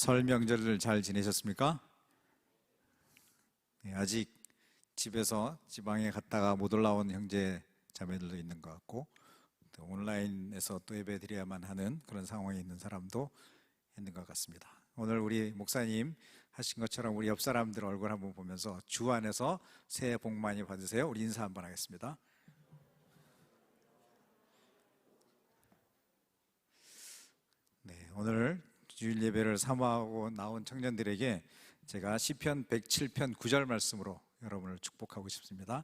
설 명절을 잘 지내셨습니까? 아직 집에서 지방에 갔다가 못 올라온 형제 자매들도 있는 것 같고, 또 온라인에서 또 예배 드려야만 하는 그런 상황에 있는 사람도 있는 것 같습니다. 오늘 우리 목사님 하신 것처럼 우리 옆 사람들 얼굴 한번 보면서 주 안에서 새해 복 많이 받으세요. 우리 인사 한번 하겠습니다. 네, 오늘 주일 예배를 사모하고 나온 청년들에게 제가 시편 107편 9절 말씀으로 여러분을 축복하고 싶습니다.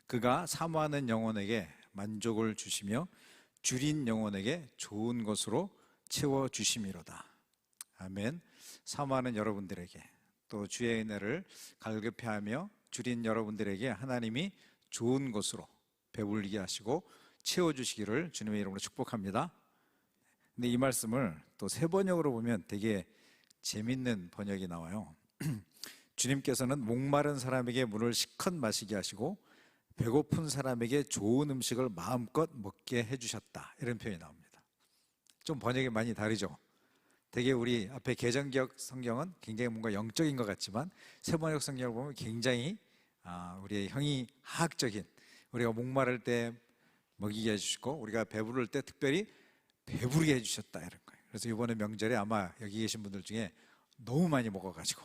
그가 사모하는 영혼에게 만족을 주시며 줄인 영혼에게 좋은 것으로 채워주심이로다. 아멘. 사모하는 여러분들에게, 또 주의 은혜를 갈급해하며 줄인 여러분들에게 하나님이 좋은 것으로 배불리게 하시고 채워주시기를 주님의 이름으로 축복합니다. 근데 이 말씀을 또 새 번역으로 보면 되게 재밌는 번역이 나와요. 주님께서는 목마른 사람에게 물을 실컷 마시게 하시고 배고픈 사람에게 좋은 음식을 마음껏 먹게 해주셨다, 이런 표현이 나옵니다. 좀 번역이 많이 다르죠. 되게 우리 앞에 개정기억 성경은 굉장히 뭔가 영적인 것 같지만 새 번역 성경을 보면 굉장히 우리의 형이하학적인, 우리가 목마를 때 먹이게 해주시고 우리가 배부를 때 특별히 배부르게 해주셨다, 이런 거예요. 그래서 이번에 명절에 아마 여기 계신 분들 중에 너무 많이 먹어가지고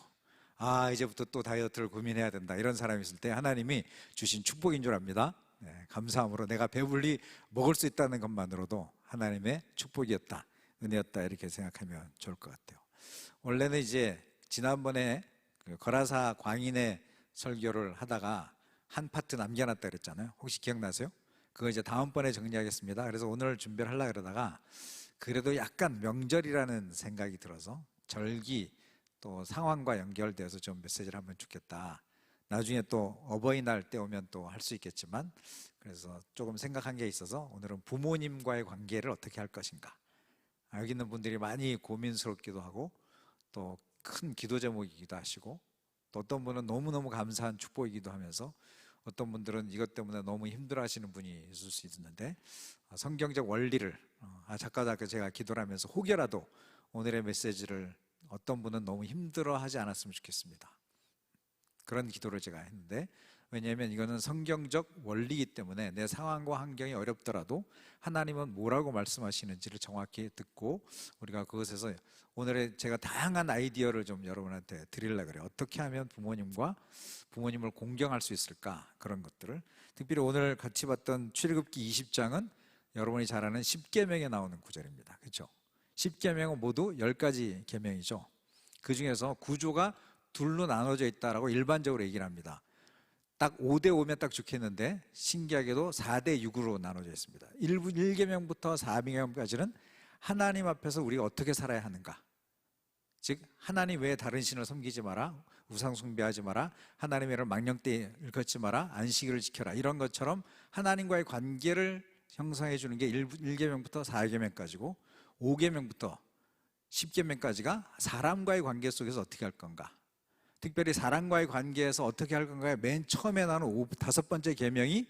이제부터 또 다이어트를 고민해야 된다, 이런 사람이 있을 때 하나님이 주신 축복인 줄 압니다. 네, 감사함으로 내가 배불리 먹을 수 있다는 것만으로도 하나님의 축복이었다, 은혜였다, 이렇게 생각하면 좋을 것 같아요. 원래는 이제 지난번에 거라사 광인의 설교를 하다가 한 파트 남겨놨다 그랬잖아요. 혹시 기억나세요? 그거 이제 다음번에 정리하겠습니다. 그래서 오늘 준비를 하려고 그러다가 그래도 약간 명절이라는 생각이 들어서 절기 또 상황과 연결되어서 좀 메시지를 하면 좋겠다. 나중에 또 어버이날 때 오면 또 할 수 있겠지만, 그래서 조금 생각한 게 있어서 오늘은 부모님과의 관계를 어떻게 할 것인가. 여기 있는 분들이 많이 고민스럽기도 하고 또 큰 기도 제목이기도 하시고, 또 어떤 분은 너무너무 감사한 축복이기도 하면서 어떤 분들은 이것 때문에 너무 힘들어 하시는 분이 있을 수 있는데, 성경적 원리를 작가답게 제가 기도를 하면서 혹여라도 오늘의 메시지를 어떤 분은 너무 힘들어 하지 않았으면 좋겠습니다. 그런 기도를 제가 했는데, 왜냐하면 이거는 성경적 원리이기 때문에 내 상황과 환경이 어렵더라도 하나님은 뭐라고 말씀하시는지를 정확히 듣고 우리가 그것에서 오늘의 제가 다양한 아이디어를 좀 여러분한테 드리려고 그래요. 어떻게 하면 부모님을 공경할 수 있을까, 그런 것들을. 특별히 오늘 같이 봤던 출애굽기 20장은 여러분이 잘 아는 10계명에 나오는 구절입니다. 그렇죠? 10계명은 모두 10가지 계명이죠. 그 중에서 구조가 둘로 나눠져 있다라고 일반적으로 얘기를 합니다. 딱 5대5면 딱 좋겠는데 신기하게도 4대6으로 나눠져 있습니다. 1계명부터 4계명까지는 하나님 앞에서 우리가 어떻게 살아야 하는가, 즉 하나님 외에 다른 신을 섬기지 마라, 우상 숭배하지 마라, 하나님의 이름을 망령되이 일컫지 마라, 안식일을 지켜라, 이런 것처럼 하나님과의 관계를 형성해 주는 게 1계명부터 4계명까지고, 5계명부터 10계명까지가 사람과의 관계 속에서 어떻게 할 건가, 특별히 사람과의 관계에서 어떻게 할 건가에 맨 처음에 나오는 5번째 계명이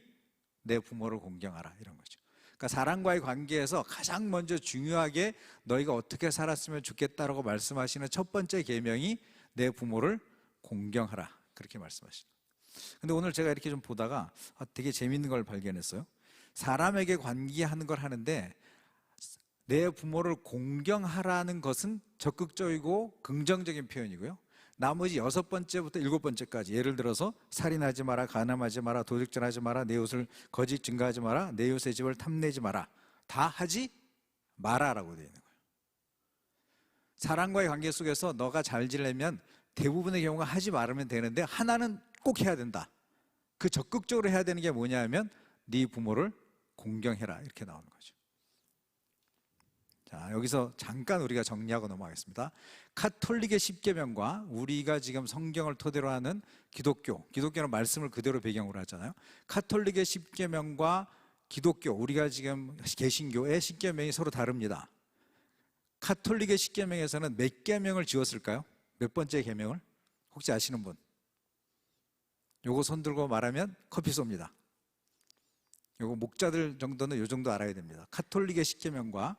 내 부모를 공경하라, 이런 거죠. 그러니까 사람과의 관계에서 가장 먼저 중요하게 너희가 어떻게 살았으면 좋겠다라고 말씀하시는 첫 번째 계명이 내 부모를 공경하라, 그렇게 말씀하시는 거예요. 근데 오늘 제가 이렇게 좀 보다가 되게 재밌는 걸 발견했어요. 사람에게 관계하는 걸 하는데 내 부모를 공경하라는 것은 적극적이고 긍정적인 표현이고요, 나머지 6번째부터 7번째까지, 예를 들어서 살인하지 마라, 간음하지 마라, 도둑질하지 마라, 내 옷을 거짓 증거하지 마라, 내 이웃의 집을 탐내지 마라, 다 하지 마라라고 되어 있는 거예요. 사람과의 관계 속에서 너가 잘 지내면 대부분의 경우가 하지 말으면 되는데 하나는 꼭 해야 된다. 그 적극적으로 해야 되는 게 뭐냐 하면 네 부모를 공경해라, 이렇게 나오는 거죠. 자, 여기서 잠깐 우리가 정리하고 넘어가겠습니다. 카톨릭의 10계명과 우리가 지금 성경을 토대로 하는 기독교는 말씀을 그대로 배경으로 하잖아요. 카톨릭의 10계명과 기독교, 우리가 지금 개신교의 10계명이 서로 다릅니다. 카톨릭의 10계명에서는 몇 계명을 지었을까요? 몇 번째 계명을? 혹시 아시는 분? 요거 손 들고 말하면 커피 쏩니다. 요거 목자들 정도는 요 정도 알아야 됩니다. 카톨릭의 10계명과,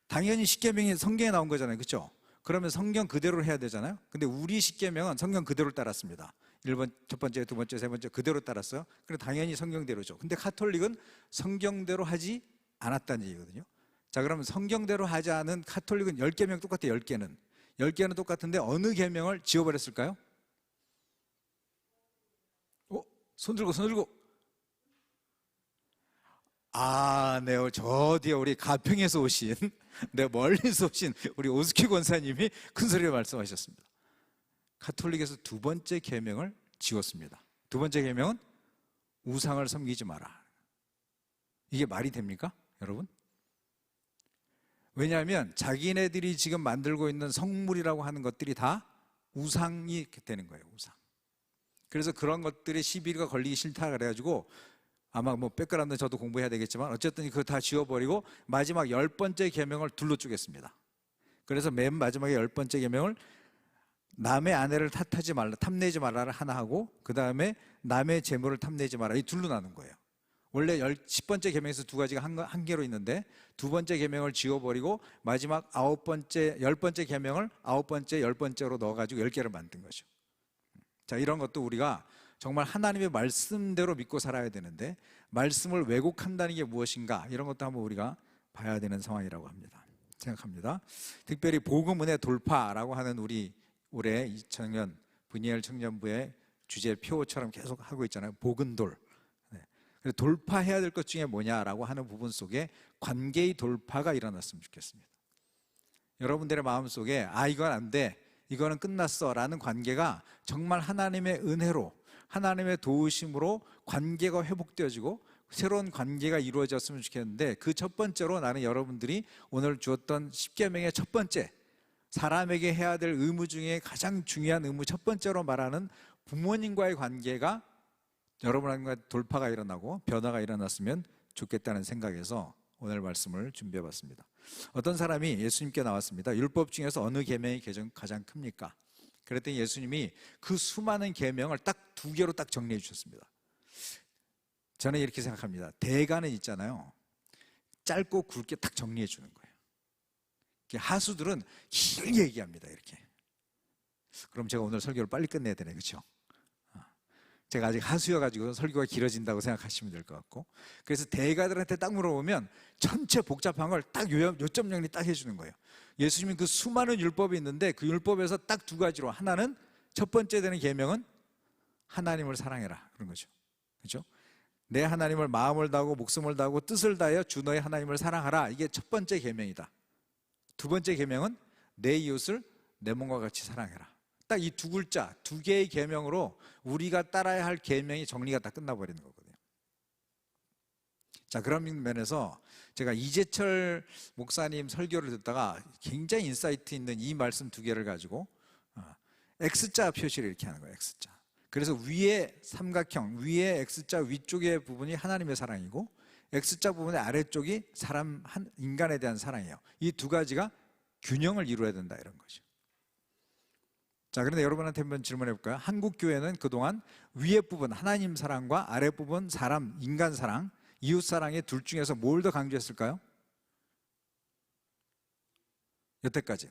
당연히 10계명이 성경에 나온 거잖아요, 그렇죠? 그러면 성경 그대로 해야 되잖아요. 근데 우리 십계명은 성경 그대로 따랐습니다. 1번, 첫 번째, 두 번째, 세 번째 그대로 따랐어요. 그래 당연히 성경대로죠. 근데 카톨릭은 성경대로 하지 않았다는 얘기거든요. 자, 그러면 성경대로 하지 않은 카톨릭은 10계명 똑같아요. 10개는. 10개는 똑같은데 어느 계명을 지워버렸을까요? 손 들고. 아, 네. 저 뒤에 우리 가평에서 오신, 네, 멀리서 오신 우리 오스키 권사님이 큰 소리로 말씀하셨습니다. 카톨릭에서 두 번째 계명을 지웠습니다. 두 번째 계명은 우상을 섬기지 마라. 이게 말이 됩니까, 여러분? 왜냐하면 자기네들이 지금 만들고 있는 성물이라고 하는 것들이 다 우상이 되는 거예요, 우상. 그래서 그런 것들이 시비가 걸리기 싫다 그래가지고 아마 뭐 백그라운드 저도 공부해야 되겠지만 어쨌든 그거 다 지워버리고 마지막 10번째 계명을 둘로 쪼갰습니다. 그래서 맨 마지막에 10번째 계명을 남의 아내를 탐내지 말라를 하나 하고 그 다음에 남의 재물을 탐내지 마라, 이 둘로 나눈 거예요. 원래 10번째 계명에서 두 가지가 한 개로 있는데 두 번째 계명을 지워버리고 마지막 10번째 계명을 9번째, 10번째로 넣어가지고 10개를 만든 거죠. 자, 이런 것도 우리가 정말 하나님의 말씀대로 믿고 살아야 되는데 말씀을 왜곡한다는 게 무엇인가, 이런 것도 한번 우리가 봐야 되는 상황이라고 생각합니다. 특별히 복음은혜 돌파라고 하는 우리 올해 2000년 분이엘 청년부의 주제표처럼 계속 하고 있잖아요. 복은돌. 네. 돌파해야 될 것 중에 뭐냐라고 하는 부분 속에 관계의 돌파가 일어났으면 좋겠습니다. 여러분들의 마음속에 이건 안 돼, 이거는 끝났어 라는 관계가 정말 하나님의 은혜로, 하나님의 도우심으로 관계가 회복되어지고 새로운 관계가 이루어졌으면 좋겠는데, 그 첫 번째로 나는 여러분들이 오늘 주었던 십계명의 첫 번째, 사람에게 해야 될 의무 중에 가장 중요한 의무 첫 번째로 말하는 부모님과의 관계가 여러분과 돌파가 일어나고 변화가 일어났으면 좋겠다는 생각에서 오늘 말씀을 준비해 봤습니다. 어떤 사람이 예수님께 나왔습니다. 율법 중에서 어느 계명이 가장 큽니까? 그랬더니 예수님이 그 수많은 계명을 딱 두 개로 딱 정리해 주셨습니다. 저는 이렇게 생각합니다. 대가는 있잖아요, 짧고 굵게 딱 정리해 주는 거예요. 하수들은 길게 얘기합니다. 이렇게. 그럼 제가 오늘 설교를 빨리 끝내야 되네, 그렇죠? 제가 아직 하수여가지고 설교가 길어진다고 생각하시면 될 것 같고, 그래서 대가들한테 딱 물어보면 전체 복잡한 걸 딱 요점 정리 딱 해주는 거예요. 예수님은 그 수많은 율법이 있는데 그 율법에서 딱 두 가지로, 하나는 첫 번째 되는 계명은 하나님을 사랑해라, 그런 거죠. 그렇죠? 내 하나님을 마음을 다하고 목숨을 다하고 뜻을 다하여 주 너의 하나님을 사랑하라, 이게 첫 번째 계명이다. 두 번째 계명은 내 이웃을 내 몸과 같이 사랑해라. 딱 이 두 글자, 두 개의 계명으로 우리가 따라야 할 계명이 정리가 다 끝나버리는 거거든요. 자, 그런 면에서 제가 이재철 목사님 설교를 듣다가 굉장히 인사이트 있는 이 말씀 두 개를 가지고 X자 표시를 이렇게 하는 거예요. X자. 그래서 위에 삼각형, 위에 X자 위쪽의 부분이 하나님의 사랑이고 X자 부분의 아래쪽이 인간에 대한 사랑이에요. 이 두 가지가 균형을 이루어야 된다, 이런 거죠. 자, 그런데 여러분한테 한번 질문해 볼까요? 한국 교회는 그동안 위에 부분 하나님 사랑과 아래 부분 인간 사랑, 이웃 사랑의 둘 중에서 뭘 더 강조했을까요? 여태까지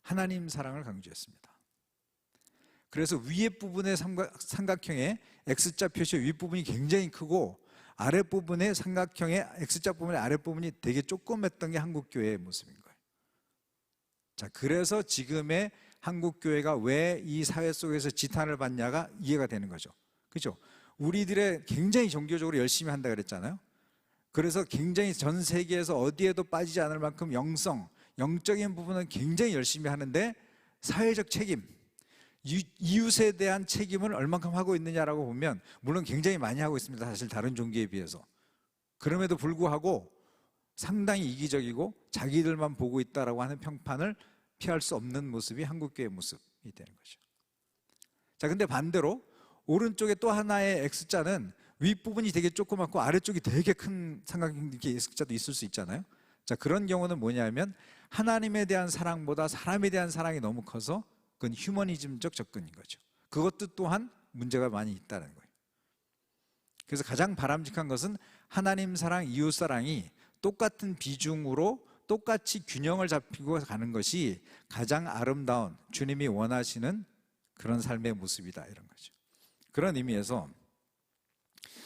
하나님 사랑을 강조했습니다. 그래서 위에 부분의 삼각형의 X자 표시의 윗부분이 굉장히 크고 아랫부분의 삼각형의 X자 부분의 아랫부분이 되게 조그맸던 게 한국교회의 모습인 거예요. 자, 그래서 지금의 한국교회가 왜 이 사회 속에서 지탄을 받냐가 이해가 되는 거죠. 그렇죠? 우리들의 굉장히 종교적으로 열심히 한다 그랬잖아요. 그래서 굉장히 전 세계에서 어디에도 빠지지 않을 만큼 영적인 부분은 굉장히 열심히 하는데 사회적 책임, 이웃에 대한 책임을 얼만큼 하고 있느냐라고 보면 물론 굉장히 많이 하고 있습니다. 사실 다른 종교에 비해서. 그럼에도 불구하고 상당히 이기적이고 자기들만 보고 있다라고 하는 평판을 피할 수 없는 모습이 한국교회의 모습이 되는 거죠. 자, 근데 반대로 오른쪽에 또 하나의 X자는 윗부분이 되게 조그맣고 아래쪽이 되게 큰 삼각형 X자도 있을 수 있잖아요. 자, 그런 경우는 뭐냐면 하나님에 대한 사랑보다 사람에 대한 사랑이 너무 커서 그건 휴머니즘적 접근인 거죠. 그것도 또한 문제가 많이 있다는 거예요. 그래서 가장 바람직한 것은 하나님 사랑, 이웃 사랑이 똑같은 비중으로 똑같이 균형을 잡히고 가는 것이 가장 아름다운 주님이 원하시는 그런 삶의 모습이다, 이런 거죠. 그런 의미에서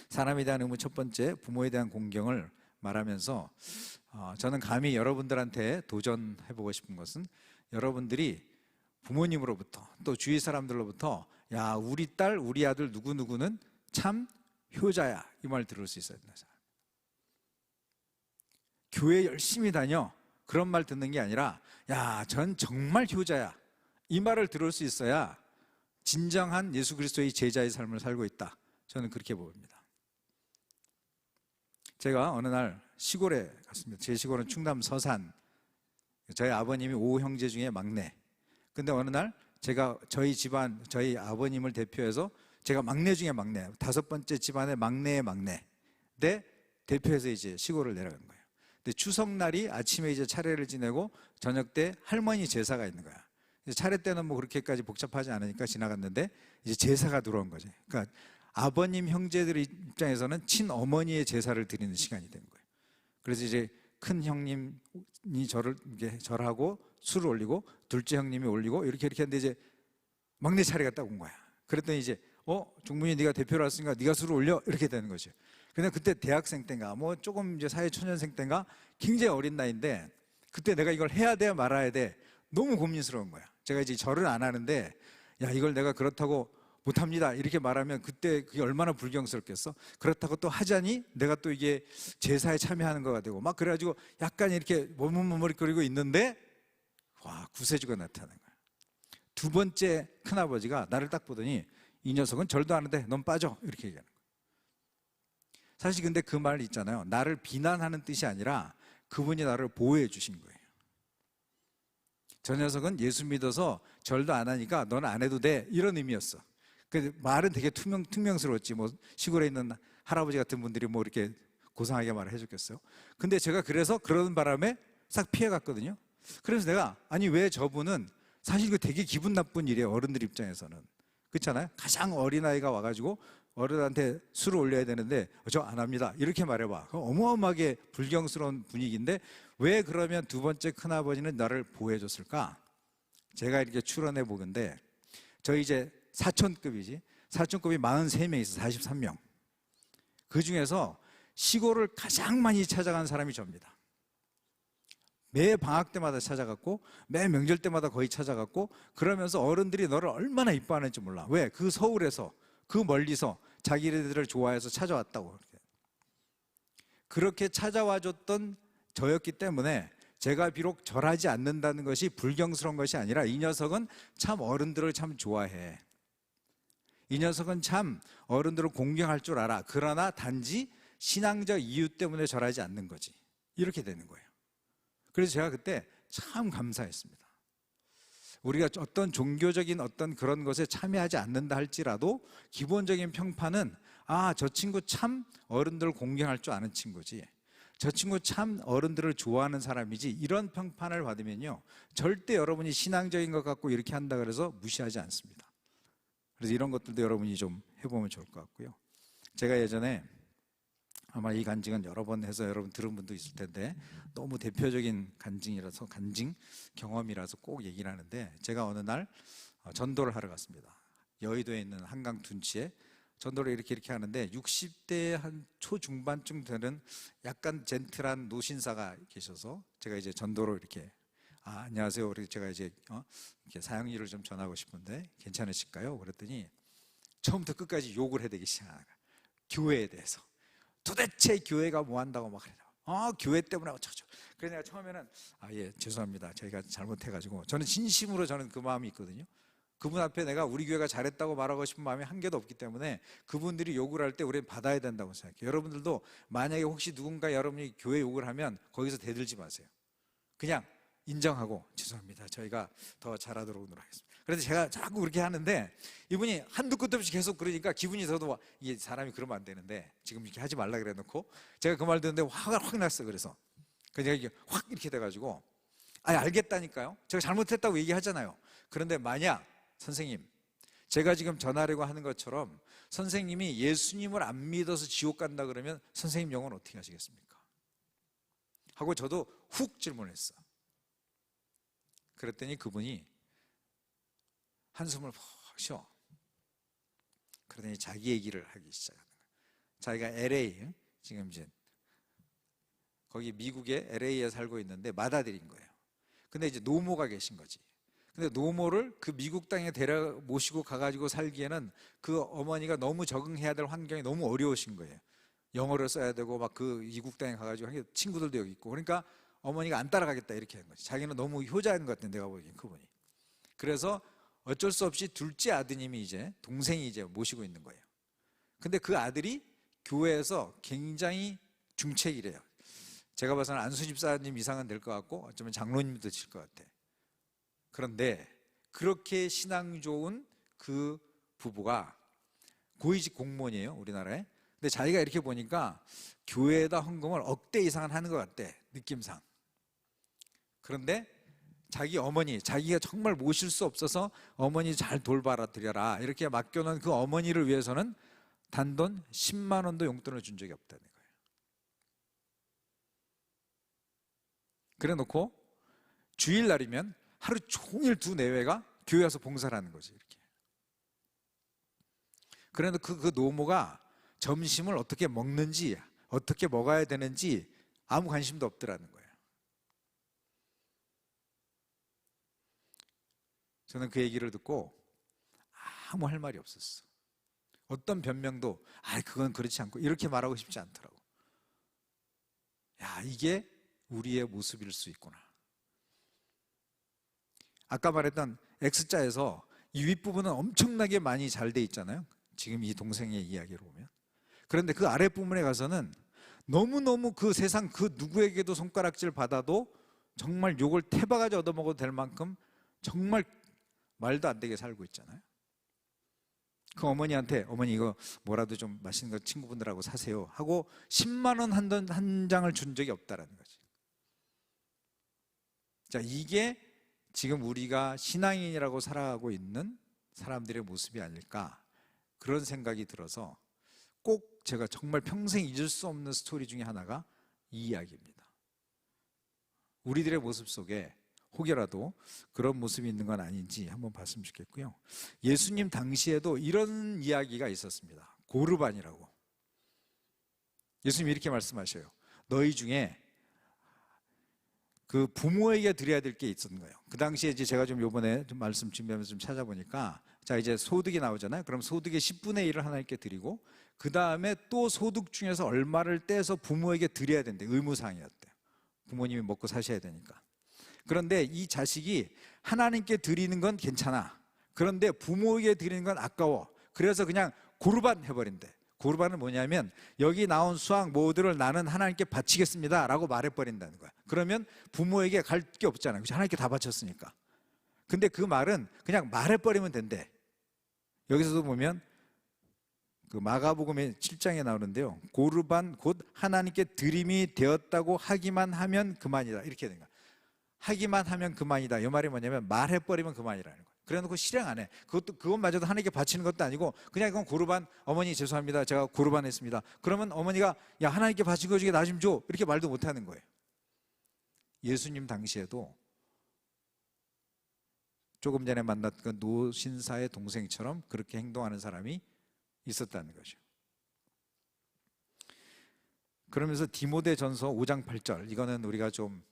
사람에 대한 의무 첫 번째, 부모에 대한 공경을 말하면서 저는 감히 여러분들한테 도전해보고 싶은 것은 여러분들이 부모님으로부터 또 주위 사람들로부터 야, 우리 딸, 우리 아들 누구누구는 참 효자야, 이 말 들을 수 있어야 된다. 교회 열심히 다녀, 그런 말 듣는 게 아니라 야, 전 정말 효자야, 이 말을 들을 수 있어야 진정한 예수 그리스도의 제자의 삶을 살고 있다, 저는 그렇게 봅니다. 제가 어느 날 시골에 갔습니다. 제 시골은 충남 서산. 저희 아버님이 5형제 중에 막내. 근데 어느 날 제가 저희 집안, 저희 아버님을 대표해서 제가 막내 중에 막내, 5번째 집안의 막내의 막내, 내 대표해서 이제 시골을 내려간 거예요. 근데 추석날이 아침에 이제 차례를 지내고 저녁 때 할머니 제사가 있는 거야. 차례 때는 뭐 그렇게까지 복잡하지 않으니까 지나갔는데 이제 제사가 들어온 거지. 그러니까 아버님 형제들 입장에서는 친어머니의 제사를 드리는 시간이 된 거예요. 그래서 이제 큰 형님이 절하고 술을 올리고 둘째 형님이 올리고 이렇게 했는데 이제 막내 차례가 딱 온 거야. 그랬더니 이제 종문이 네가 대표로 왔으니까 네가 술을 올려, 이렇게 되는 거죠. 근데 그때 대학생 때인가 뭐 조금 이제 사회 초년생 때인가 굉장히 어린 나이인데 그때 내가 이걸 해야 돼 말아야 돼 너무 고민스러운 거야. 제가 이제 절을 안 하는데 야, 이걸 내가 그렇다고 못합니다 이렇게 말하면 그때 그게 얼마나 불경스럽겠어. 그렇다고 또 하자니 내가 또 이게 제사에 참여하는 거가 되고 막 그래가지고 약간 이렇게 머뭇머뭇거리고 있는데 와, 구세주가 나타나는 거야. 두 번째 큰아버지가 나를 딱 보더니 이 녀석은 절도 안 하는데 넌 빠져, 이렇게 얘기하는 거야. 사실 근데 그 말 있잖아요. 나를 비난하는 뜻이 아니라 그분이 나를 보호해 주신 거예요. 저 녀석은 예수 믿어서 절도 안 하니까 넌 안 해도 돼, 이런 의미였어. 그 말은 되게 퉁명스러웠지. 뭐 시골에 있는 할아버지 같은 분들이 뭐 이렇게 고상하게 말을 해줬겠어요. 근데 제가 그래서 그러는 바람에 싹 피해갔거든요. 그래서 내가 아니 왜 저분은 사실 그 되게 기분 나쁜 일이에요. 어른들 입장에서는. 그렇잖아요. 가장 어린아이가 와가지고 어른한테 술을 올려야 되는데 저 안 합니다, 이렇게 말해봐. 어마어마하게 불경스러운 분위기인데 왜 그러면 두 번째 큰아버지는 나를 보호해줬을까? 제가 이렇게 추론해 보건데 저희 이제 사촌급이지. 사촌급이 43명 있어, 43명. 그 중에서 시골을 가장 많이 찾아간 사람이 저입니다. 매 방학 때마다 찾아갔고 매 명절 때마다 거의 찾아갔고 그러면서 어른들이 너를 얼마나 이뻐하는지 몰라. 왜? 그 서울에서 그 멀리서 자기네들을 좋아해서 찾아왔다고. 그렇게 찾아와줬던 저였기 때문에 제가 비록 절하지 않는다는 것이 불경스러운 것이 아니라 이 녀석은 참 어른들을 참 좋아해. 이 녀석은 참 어른들을 공경할 줄 알아. 그러나 단지 신앙적 이유 때문에 절하지 않는 거지. 이렇게 되는 거예요. 그래서 제가 그때 참 감사했습니다. 우리가 어떤 종교적인 어떤 그런 것에 참여하지 않는다 할지라도 기본적인 평판은 저 친구 참 어른들을 공경할 줄 아는 친구지, 저 친구 참 어른들을 좋아하는 사람이지, 이런 평판을 받으면요 절대 여러분이 신앙적인 것 같고 이렇게 한다 그래서 무시하지 않습니다. 그래서 이런 것들도 여러분이 좀 해보면 좋을 것 같고요. 제가 예전에 아마 이 간증은 여러 번 해서 여러분 들은 분도 있을 텐데 너무 대표적인 간증이라서 간증 경험이라서 꼭 얘기를 하는데 제가 어느 날 전도를 하러 갔습니다. 여의도에 있는 한강 둔치에 전도를 이렇게 하는데 60대 한 초중반쯤 되는 약간 젠틀한 노신사가 계셔서 제가 이제 전도로 이렇게 안녕하세요. 우리 제가 이제 이렇게 사형리를 좀 전하고 싶은데 괜찮으실까요? 그랬더니 처음부터 끝까지 욕을 해대기 시작하는 거야. 교회에 대해서. 도대체 교회가 뭐 한다고 막 그래요. 교회 때문에 어쩌고. 그래서 내가 처음에는 예, 죄송합니다. 저희가 잘못해가지고 저는 진심으로 저는 그 마음이 있거든요. 그분 앞에 내가 우리 교회가 잘했다고 말하고 싶은 마음이 한 개도 없기 때문에 그분들이 욕을 할 때 우리는 받아야 된다고 생각해요. 여러분들도 만약에 혹시 누군가 여러분이 교회 욕을 하면 거기서 대들지 마세요. 그냥 인정하고 죄송합니다. 저희가 더 잘하도록 노력하겠습니다. 그래서 제가 자꾸 그렇게 하는데 이분이 한두 끝도 없이 계속 그러니까 기분이 저도 이게 사람이 그러면 안 되는데 지금 이렇게 하지 말라 그래 놓고 제가 그 말 듣는데 화가 확 났어. 그래서 제가 이게 확 이렇게 돼가지고 알겠다니까요. 제가 잘못했다고 얘기하잖아요. 그런데 만약 선생님 제가 지금 전하려고 하는 것처럼 선생님이 예수님을 안 믿어서 지옥 간다 그러면 선생님 영혼 어떻게 하시겠습니까? 하고 저도 훅 질문했어. 그랬더니 그분이 한숨을 푹 쉬어. 그러더니 자기 얘기를 하기 시작하는 거예요. 자기가 LA, 지금 이제 거기 미국의 LA에 살고 있는데 맏아들인 거예요. 근데 이제 노모가 계신 거지. 근데 노모를 그 미국 땅에 모시고 가가지고 살기에는 그 어머니가 너무 적응해야 될 환경이 너무 어려우신 거예요. 영어를 써야 되고 막 그 이국 땅에 가가지고 친구들도 여기 있고, 그러니까 어머니가 안 따라가겠다 이렇게 한 거지. 자기는 너무 효자인 것 같아, 내가 보기엔 그분이. 그래서 어쩔 수 없이 둘째 아드님이 이제 동생이 이제 모시고 있는 거예요. 근데 그 아들이 교회에서 굉장히 중책이래요. 제가 봐서는 안수 집사님 이상은 될 것 같고 어쩌면 장로님도 칠 것 같아. 그런데 그렇게 신앙 좋은 그 부부가 고위직 공무원이에요, 우리나라에. 근데 자기가 이렇게 보니까 교회에다 헌금을 억대 이상은 하는 것 같대, 느낌상. 그런데 자기 어머니, 자기가 정말 모실 수 없어서 어머니 잘 돌봐라 드려라 이렇게 맡겨놓은 그 어머니를 위해서는 단돈 10만 원도 용돈을 준 적이 없다는 거예요. 그래 놓고 주일날이면 하루 종일 두 내외가 교회 와서 봉사를 하는 거지, 이렇게. 그래 놓고 그 노모가 점심을 어떻게 먹는지, 어떻게 먹어야 되는지 아무 관심도 없더라는 거예요. 저는 그 얘기를 듣고 아무 할 말이 없었어. 어떤 변명도 그건 그렇지 않고 이렇게 말하고 싶지 않더라고. 야, 이게 우리의 모습일 수 있구나. 아까 말했던 X자에서 이 윗부분은 엄청나게 많이 잘 돼 있잖아요, 지금 이 동생의 이야기를 보면. 그런데 그 아랫부분에 가서는 너무너무 그 세상 그 누구에게도 손가락질 받아도 정말 욕을 태바가지 얻어먹어도 될 만큼 정말 말도 안 되게 살고 있잖아요. 그 어머니한테 어머니 이거 뭐라도 좀 맛있는 거 친구분들하고 사세요 하고 10만 원 한 장을 준 적이 없다라는 거지. 자, 이게 지금 우리가 신앙인이라고 살아가고 있는 사람들의 모습이 아닐까, 그런 생각이 들어서 꼭 제가 정말 평생 잊을 수 없는 스토리 중에 하나가 이 이야기입니다. 우리들의 모습 속에 혹여라도 그런 모습이 있는 건 아닌지 한번 봤으면 좋겠고요. 예수님 당시에도 이런 이야기가 있었습니다. 고르반이라고. 예수님이 이렇게 말씀하셔요. 너희 중에 그 부모에게 드려야 될 게 있었는 거예요. 그 당시에 이제 제가 좀 요번에 좀 말씀 준비하면서 좀 찾아보니까, 자, 이제 소득이 나오잖아요. 그럼 소득의 10분의 1을 하나님께 드리고, 그 다음에 또 소득 중에서 얼마를 떼서 부모에게 드려야 된대. 의무사항이었대요. 부모님이 먹고 사셔야 되니까. 그런데 이 자식이 하나님께 드리는 건 괜찮아. 그런데 부모에게 드리는 건 아까워. 그래서 그냥 고르반 해버린대. 고르반은 뭐냐면 여기 나온 수확 모두를 나는 하나님께 바치겠습니다 라고 말해버린다는 거야. 그러면 부모에게 갈 게 없잖아요. 하나님께 다 바쳤으니까. 근데 그 말은 그냥 말해버리면 된대. 여기서도 보면 그 마가복음의 7장에 나오는데요, 고르반 곧 하나님께 드림이 되었다고 하기만 하면 그만이다, 이렇게 된 거야. 하기만 하면 그만이다. 이 말이 뭐냐면 말해버리면 그만이라는 거예요. 그래놓고 실행 안 해. 그것마저도 하나님께 바치는 것도 아니고 그냥 이건 고르반, 어머니 죄송합니다, 제가 고르반 했습니다. 그러면 어머니가 야 하나님께 바친 거 중에 나 좀 줘, 이렇게 말도 못 하는 거예요. 예수님 당시에도 조금 전에 만났던 노신사의 동생처럼 그렇게 행동하는 사람이 있었다는 거죠. 그러면서 디모데전서 5장 8절, 이거는 우리가 좀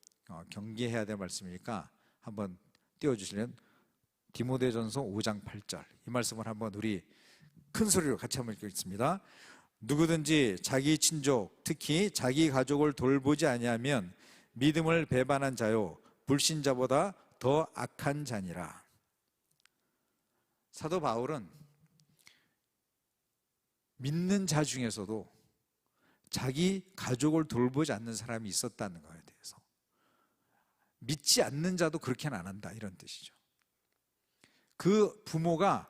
경계해야 될 말씀이니까 한번 띄워주시면, 디모데전서 5장 8절, 이 말씀을 한번 우리 큰 소리로 같이 한번 읽겠습니다. 누구든지 자기 친족, 특히 자기 가족을 돌보지 아니하면 믿음을 배반한 자요 불신자보다 더 악한 자니라. 사도 바울은 믿는 자 중에서도 자기 가족을 돌보지 않는 사람이 있었다는 거에 대해서, 믿지 않는 자도 그렇게는 안 한다, 이런 뜻이죠. 그 부모가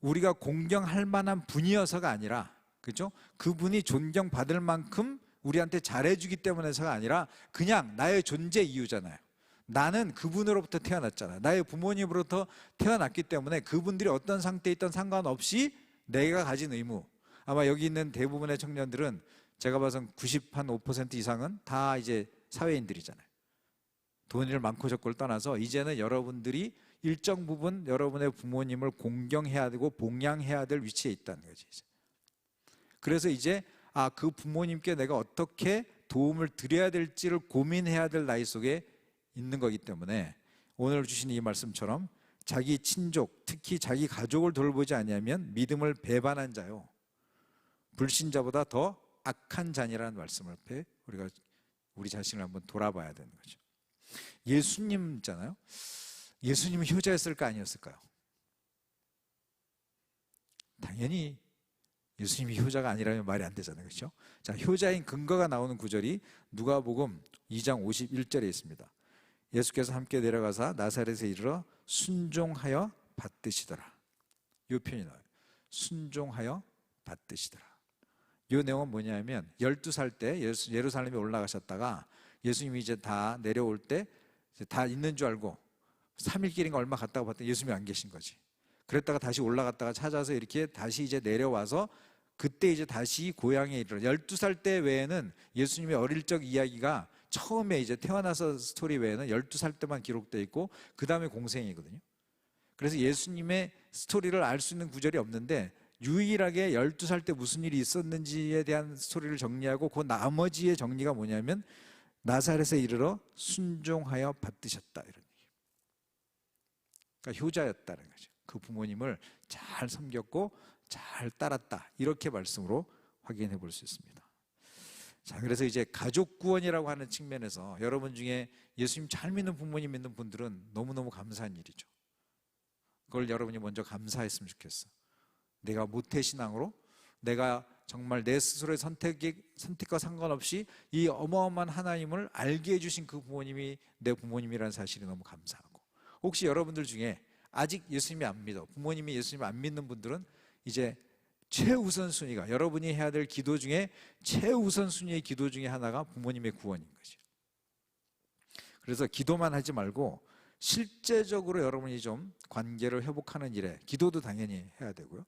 우리가 공경할 만한 분이어서가 아니라, 그죠? 그분이 존경받을 만큼 우리한테 잘해주기 때문에서가 아니라 그냥 나의 존재 이유잖아요. 나는 그분으로부터 태어났잖아요. 나의 부모님으로부터 태어났기 때문에 그분들이 어떤 상태에 있던 상관없이 내가 가진 의무, 아마 여기 있는 대부분의 청년들은 제가 봐선 95% 이상은 다 이제 사회인들이잖아요. 돈을 많고 적고를 떠나서 이제는 여러분들이 일정 부분 여러분의 부모님을 공경해야 되고 봉양해야 될 위치에 있다는 거지. 그래서 이제 그 부모님께 내가 어떻게 도움을 드려야 될지를 고민해야 될 나이 속에 있는 거기 때문에 오늘 주신 이 말씀처럼 자기 친족, 특히 자기 가족을 돌보지 않으면 믿음을 배반한 자요, 불신자보다 더 악한 자니라는 말씀을 앞에 우리가 우리 자신을 한번 돌아봐야 되는 거죠. 예수님 있잖아요. 예수님은 효자였을까 아니었을까요? 당연히 예수님이 효자가 아니라면 말이 안 되잖아요. 그렇죠? 자, 효자인 근거가 나오는 구절이 누가복음 2장 51절에 있습니다. 예수께서 함께 내려가사 나사렛에 이르러 순종하여 받드시더라. 이 표현이 나와요. 순종하여 받드시더라. 이 내용은 뭐냐면 12살 때 예루살렘에 올라가셨다가 예수님이 이제 다 내려올 때 다 있는 줄 알고 3일길인가 얼마 갔다가 봤더니 예수님이 안 계신 거지. 그랬다가 다시 올라갔다가 찾아서 이렇게 다시 이제 내려와서 그때 이제 다시 고향에 이르러 12살 때 외에는 예수님의 어릴 적 이야기가 처음에 이제 태어나서 스토리 외에는 12살 때만 기록되어 있고 그 다음에 공생이거든요. 그래서 예수님의 스토리를 알 수 있는 구절이 없는데 유일하게 12살 때 무슨 일이 있었는지에 대한 스토리를 정리하고 그 나머지의 정리가 뭐냐면 나사렛에 이르러 순종하여 받드셨다, 이런 얘기예요. 그러니까 효자였다는 거죠. 그 부모님을 잘 섬겼고 잘 따랐다, 이렇게 말씀으로 확인해 볼 수 있습니다. 자, 그래서 이제 가족 구원이라고 하는 측면에서 여러분 중에 예수님 잘 믿는 부모님 믿는 분들은 너무너무 감사한 일이죠. 그걸 여러분이 먼저 감사했으면 좋겠어. 내가 모태신앙으로 내가 정말 내 스스로의 선택과 상관없이 이 어마어마한 하나님을 알게 해주신 그 부모님이 내 부모님이라는 사실이 너무 감사하고, 혹시 여러분들 중에 아직 예수님이 안 믿어, 부모님이 예수님 안 믿는 분들은 이제 최우선순위가, 여러분이 해야 될 기도 중에 최우선순위의 기도 중에 하나가 부모님의 구원인 거죠. 그래서 기도만 하지 말고 실제적으로 여러분이 좀 관계를 회복하는 일에 기도도 당연히 해야 되고요.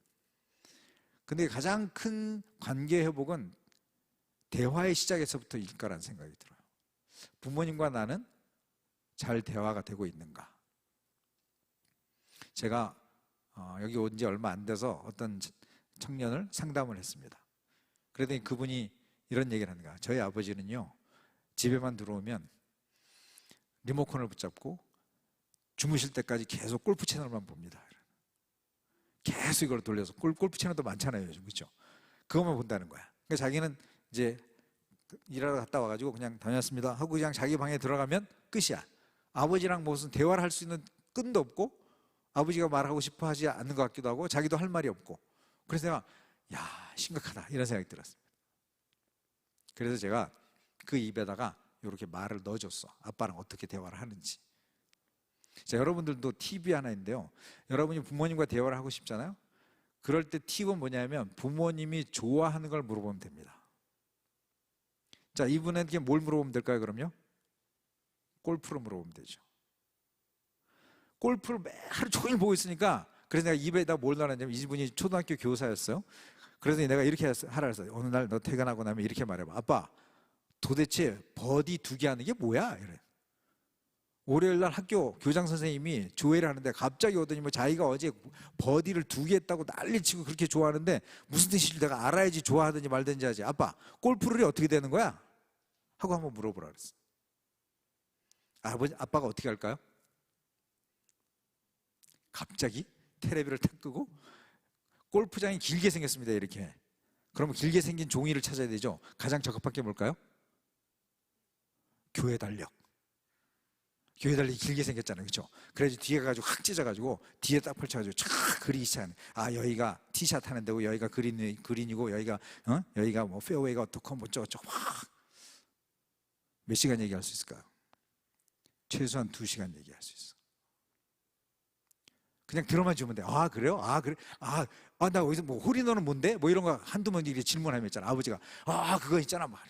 근데 가장 큰 관계 회복은 대화의 시작에서부터일 거라는 생각이 들어요. 부모님과 나는 잘 대화가 되고 있는가? 제가 여기 온 지 얼마 안 돼서 어떤 청년을 상담을 했습니다. 그랬더니 그분이 이런 얘기를 하는 거야. 저희 아버지는요, 집에만 들어오면 리모컨을 붙잡고 주무실 때까지 계속 골프 채널만 봅니다. 계속 이걸 돌려서, 골프 채널도 많잖아요, 요즘. 그렇죠? 그것만 본다는 거야. 그러니까 자기는 이제 일하러 갔다 와가지고 그냥 다녔습니다 하고 그냥 자기 방에 들어가면 끝이야. 아버지랑 무슨 대화를 할 수 있는 끈도 없고 아버지가 말하고 싶어 하지 않는 것 같기도 하고 자기도 할 말이 없고. 그래서 내가 심각하다, 이런 생각이 들었습니다. 그래서 제가 그 입에다가 이렇게 말을 넣어줬어. 아빠랑 어떻게 대화를 하는지. 자, 여러분들도 팁이 하나 있는데요, 여러분이 부모님과 대화를 하고 싶잖아요. 그럴 때 팁은 뭐냐면 부모님이 좋아하는 걸 물어보면 됩니다. 자, 이분에게 뭘 물어보면 될까요? 그럼요, 골프로 물어보면 되죠. 골프를 매 하루 종일 보고 있으니까, 그래서 내가 입에다 뭘 넣었냐면, 이분이 초등학교 교사였어요. 그래서 내가 이렇게 하라 했어요. 어느 날 너 퇴근하고 나면 이렇게 말해봐. 아빠, 도대체 버디 2개 하는 게 뭐야? 이래. 월요일 날 학교 교장 선생님이 조회를 하는데 갑자기 오더니 뭐 자기가 어제 버디를 2개 했다고 난리치고 그렇게 좋아하는데 무슨 뜻인지 내가 알아야지 좋아하든지 말든지 하지. 아빠, 골프룰이 어떻게 되는 거야? 하고 한번 물어보라 그랬어. 아빠가 어떻게 할까요? 갑자기 테레비를 탁 끄고, 골프장이 길게 생겼습니다, 이렇게. 그러면 길게 생긴 종이를 찾아야 되죠. 가장 적합한 게 뭘까요? 교회 달력. 교회 달력이 길게 생겼잖아요, 그렇죠? 그래가지고 뒤에 가가지고 확 찢어가지고 뒤에 딱 펼쳐가지고 촥 글이 시작하네. 여기가 티샷 하는 데고, 여기가 그린이고, 여기가 뭐 페어웨이가 어떻고 뭐 저쩌고 막. 몇 시간 얘기할 수 있을까요? 최소한 2시간 얘기할 수 있어. 그냥 들어만 주면 돼. 그래요? 그래? 나 어디서 뭐 홀인원은 뭔데? 뭐 이런 거 한두 번 이렇게 질문하면 있잖아. 아버지가 그거 있잖아 말이.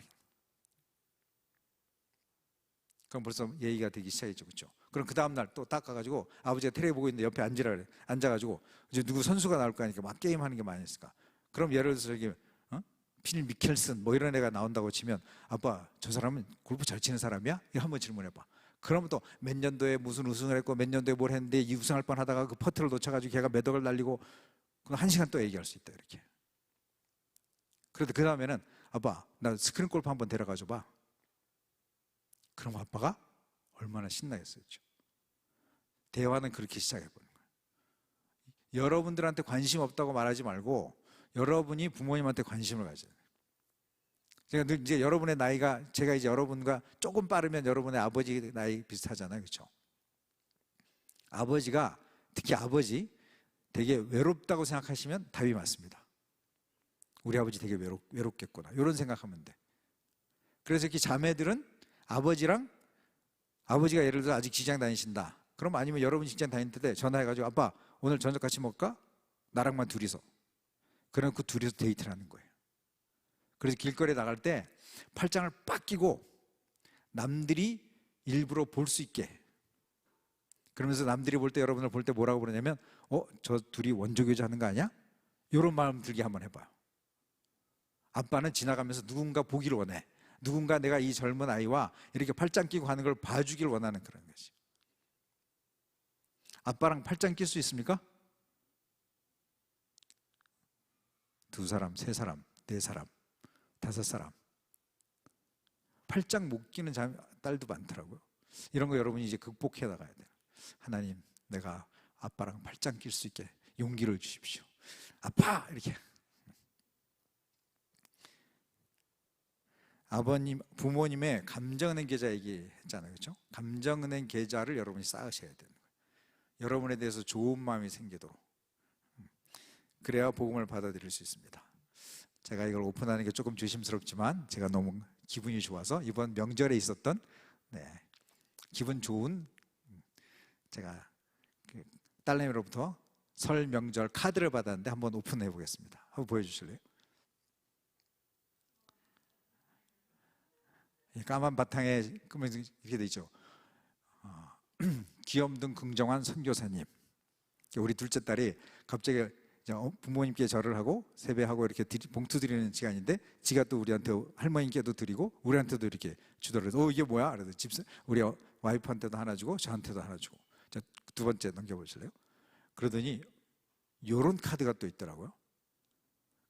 그럼 벌써 예의가 되기 시작했죠, 그렇죠? 그럼 그 다음 날 또 딱 가가지고 아버지가 테레비 보고 있는데 옆에 앉으라 그래. 앉아가지고 이제 누구 선수가 나올 거 아니까 막 게임하는 게 많이 있을까? 그럼 예를 들어서 저기 필 미켈슨 뭐 이런 애가 나온다고 치면 아빠 저 사람은 골프 잘 치는 사람이야? 이거 한번 질문해봐. 그러면 또 몇 년도에 무슨 우승을 했고 몇 년도에 뭘 했는데 이 우승할 뻔하다가 그 퍼트를 놓쳐가지고 걔가 몇 억을 날리고 한 시간 또 얘기할 수 있다 이렇게. 그래도 그 다음에는 아빠 나 스크린 골프 한번 데려가 줘봐. 그럼 아빠가 얼마나 신나겠었죠. 대화는 그렇게 시작해보는 거예요. 여러분들한테 관심 없다고 말하지 말고 여러분이 부모님한테 관심을 가져야 돼요. 제가 이제 여러분의 나이가 제가 이제 여러분과 조금 빠르면 여러분의 아버지 나이 비슷하잖아요, 그렇죠? 아버지가 특히 아버지 되게 외롭다고 생각하시면 답이 맞습니다. 우리 아버지 되게 외롭겠구나 이런 생각하면 돼. 그래서 이렇게 자매들은 아버지가 예를 들어 아직 직장 다니신다. 그럼 아니면 여러분 직장 다닐 때 전화해가지고 아빠 오늘 저녁 같이 먹을까? 나랑만 둘이서. 그럼 그 둘이서 데이트를 하는 거예요. 그래서 길거리에 나갈 때 팔짱을 빡 끼고 남들이 일부러 볼 수 있게, 그러면서 남들이 볼 때 여러분을 볼 때 뭐라고 그러냐면 저 둘이 원조교제 하는 거 아니야? 이런 마음 들게 한번 해봐요. 아빠는 지나가면서 누군가 보기를 원해. 누군가 내가 이 젊은 아이와 이렇게 팔짱 끼고 가는 걸 봐주길 원하는 그런 거지. 아빠랑 팔짱 낄 수 있습니까? 2사람, 3사람, 4사람, 5사람. 팔짱 못 끼는 딸도 많더라고요. 이런 거 여러분이 이제 극복해 나가야 돼요. 하나님, 내가 아빠랑 팔짱 낄 수 있게 용기를 주십시오. 아빠! 이렇게. 부모님의 감정은행 계좌 얘기했잖아요, 그렇죠? 감정은행 계좌를 여러분이 쌓으셔야 되는 거예요. 여러분에 대해서 좋은 마음이 생기도록. 그래야 복음을 받아들일 수 있습니다. 제가 이걸 오픈하는 게 조금 조심스럽지만 제가 너무 기분이 좋아서 이번 명절에 있었던 기분 좋은 제가 딸내미로부터 설 명절 카드를 받았는데 한번 오픈해 보겠습니다. 한번 보여주실래요? 까만 바탕에 이렇게 돼 있죠. 귀염둥 긍정한 선교사님. 우리 둘째 딸이 갑자기 부모님께 절을 하고 세배하고 이렇게 봉투 드리는 시간인데 지가 또 우리한테 할머니께도 드리고 우리한테도 이렇게 주더라고요. 이게 뭐야? 그래서 우리 와이프한테도 하나 주고 저한테도 하나 주고. 자, 2번째 넘겨보실래요? 그러더니 요런 카드가 또 있더라고요.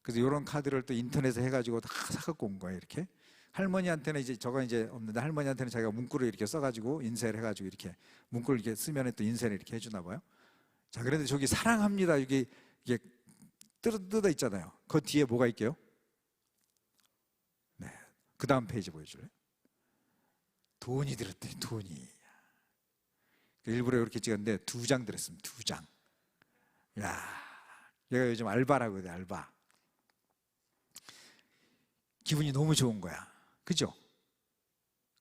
그래서 요런 카드를 또 인터넷에 해가지고 다 사갖고 온 거예요. 이렇게 할머니한테는 저건 이제 없는데 할머니한테는 자기가 문구를 이렇게 써가지고 인쇄를 해가지고 이렇게 문구를 이렇게 쓰면 또 인쇄를 이렇게 해주나 봐요. 자, 그런데 저기 사랑합니다 이게 뜯어 있잖아요. 그 뒤에 뭐가 있게요? 네, 그 다음 페이지 보여줄래요? 돈이 들었더니 돈이. 일부러 이렇게 찍었는데 2장 들었습니다. 2장. 야, 얘가 요즘 알바라고 해요. 알바. 기분이 너무 좋은 거야. 그죠?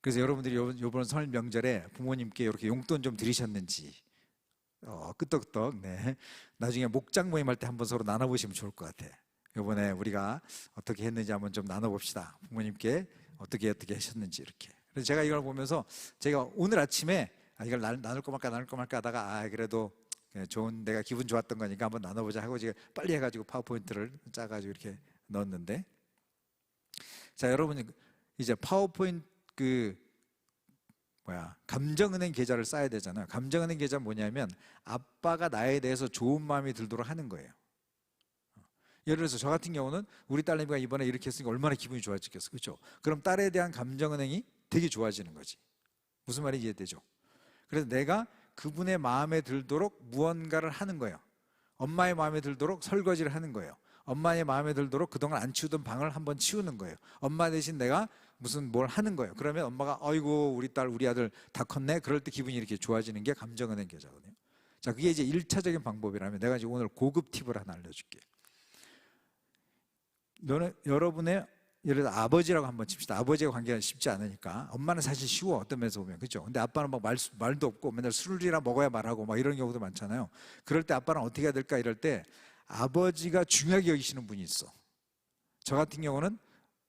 그래서 여러분들이 이번 설 명절에 부모님께 이렇게 용돈 좀 드리셨는지 끄떡끄떡. 네. 나중에 목장 모임 할 때 한번 서로 나눠보시면 좋을 것 같아. 이번에 우리가 어떻게 했는지 한번 좀 나눠봅시다. 부모님께 어떻게 하셨는지 이렇게. 그래서 제가 이걸 보면서 제가 오늘 아침에 이걸 나눌 거 말까 하다가 그래도 좋은 내가 기분 좋았던 거니까 한번 나눠보자 하고 제가 빨리 해가지고 파워포인트를 짜가지고 이렇게 넣었는데, 자, 여러분이 이제 파워포인트 감정은행 계좌를 쌓아야 되잖아요. 감정은행 계좌는 뭐냐면 아빠가 나에 대해서 좋은 마음이 들도록 하는 거예요. 예를 들어서 저 같은 경우는 우리 딸내미가 이번에 이렇게 했으니까 얼마나 기분이 좋아지겠어, 그렇죠? 그럼 딸에 대한 감정은행이 되게 좋아지는 거지. 무슨 말인지 이해되죠? 그래서 내가 그분의 마음에 들도록 무언가를 하는 거예요. 엄마의 마음에 들도록 설거지를 하는 거예요. 엄마의 마음에 들도록 그동안 안 치우던 방을 한번 치우는 거예요. 엄마 대신 내가 무슨 뭘 하는 거예요. 그러면 엄마가 아이고 우리 딸 우리 아들 다 컸네. 그럴 때 기분이 이렇게 좋아지는 게 감정은행 계좌거든요. 자, 그게 이제 1차적인 방법이라면 내가 지금 오늘 고급 팁을 하나 알려줄게. 여러분의 예를 들어 아버지라고 한번 칩시다. 아버지와 관계가 쉽지 않으니까. 엄마는 사실 쉬워, 어떤 면에서 보면, 그렇죠? 근데 아빠는 막 말도 없고 맨날 술이나 먹어야 말하고 막 이런 경우도 많잖아요. 그럴 때 아빠는 어떻게 해야 될까? 이럴 때 아버지가 중요하게 여기시는 분이 있어. 저 같은 경우는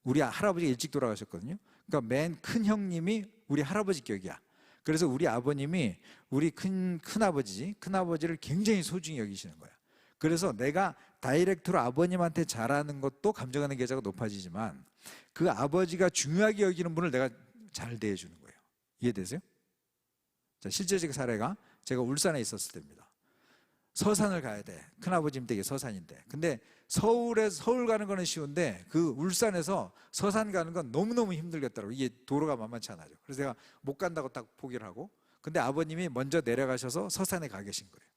우리 할아버지가 일찍 돌아가셨거든요. 그러니까 맨 큰 형님이 우리 할아버지 격이야. 그래서 우리 아버님이 우리 큰아버지를 굉장히 소중히 여기시는 거야. 그래서 내가 다이렉트로 아버님한테 잘하는 것도 감정하는 계좌가 높아지지만 그 아버지가 중요하게 여기는 분을 내가 잘 대해주는 거예요. 이해되세요? 자, 실제적 사례가 제가 울산에 있었을 때입니다. 서산을 가야 돼. 큰아버지 댁이 서산인데. 근데 서울 가는 거는 쉬운데 그 울산에서 서산 가는 건 너무너무 힘들겠더라고요. 이게 도로가 만만치 않아요. 그래서 제가 못 간다고 딱 포기를 하고, 근데 아버님이 먼저 내려가셔서 서산에 가 계신 거예요.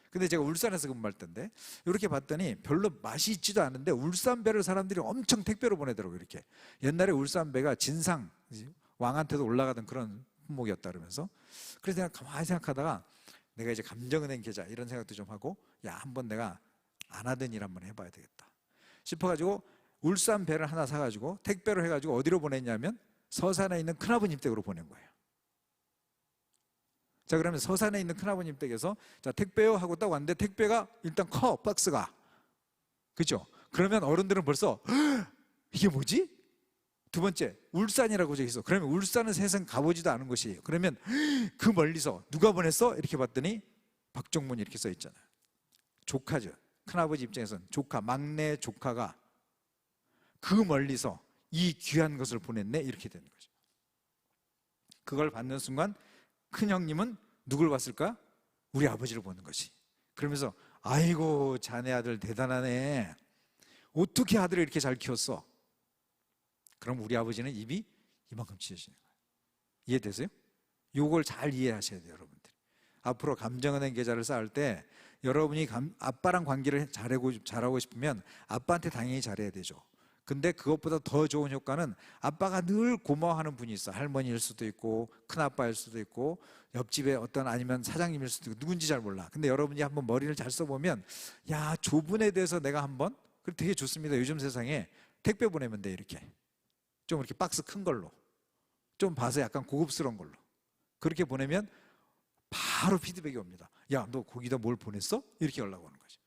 근데 제가 울산에서 근무할 때인데 이렇게 봤더니 별로 맛이 있지도 않은데 울산배를 사람들이 엄청 택배로 보내더라고요. 이렇게 옛날에 울산배가 진상 왕한테도 올라가던 그런 품목이었다 그러면서, 그래서 내가 가만히 생각하다가 내가 이제 감정은행 계좌 이런 생각도 좀 하고, 야, 한번 내가 안 하던 일 한번 해봐야 되겠다 싶어가지고 울산배를 하나 사가지고 택배로 해가지고 어디로 보냈냐면 서산에 있는 큰아버님 댁으로 보낸 거예요. 자, 그러면 서산에 있는 큰아버님 댁에서 자, 택배요 하고 딱 왔는데 택배가 일단 커, 박스가. 그죠? 그러면 어른들은 벌써 이게 뭐지? 두 번째, 울산이라고 적혀 있어. 그러면 울산은 세상 가보지도 않은 곳이에요. 그러면 그 멀리서 누가 보냈어? 이렇게 봤더니 박종문이 이렇게 써 있잖아요. 조카죠. 큰아버지 입장에서는 조카, 막내 조카가 그 멀리서 이 귀한 것을 보냈네, 이렇게 되는 거죠. 그걸 받는 순간 큰형님은 누굴 봤을까? 우리 아버지를 보는 것이. 그러면서 아이고, 자네 아들 대단하네. 어떻게 아들을 이렇게 잘 키웠어? 그럼 우리 아버지는 입이 이만큼 치우시는 거예요. 이해되세요? 요걸 잘 이해하셔야 돼요, 여러분들. 앞으로 감정은행 계좌를 쌓을 때 여러분이 아빠랑 관계를 잘하고 싶으면 아빠한테 당연히 잘해야 되죠. 근데 그것보다 더 좋은 효과는 아빠가 늘 고마워하는 분이 있어. 할머니일 수도 있고 큰아빠일 수도 있고 옆집에 어떤 아니면 사장님일 수도 있고 누군지 잘 몰라. 근데 여러분이 한번 머리를 잘 써보면, 야, 저분에 대해서 내가 한번, 그리고 되게 좋습니다. 요즘 세상에 택배 보내면 돼. 이렇게 좀 이렇게 박스 큰 걸로 좀 봐서 약간 고급스러운 걸로 그렇게 보내면 바로 피드백이 옵니다. 야, 너 거기다 뭘 보냈어? 이렇게 연락 오는 거죠.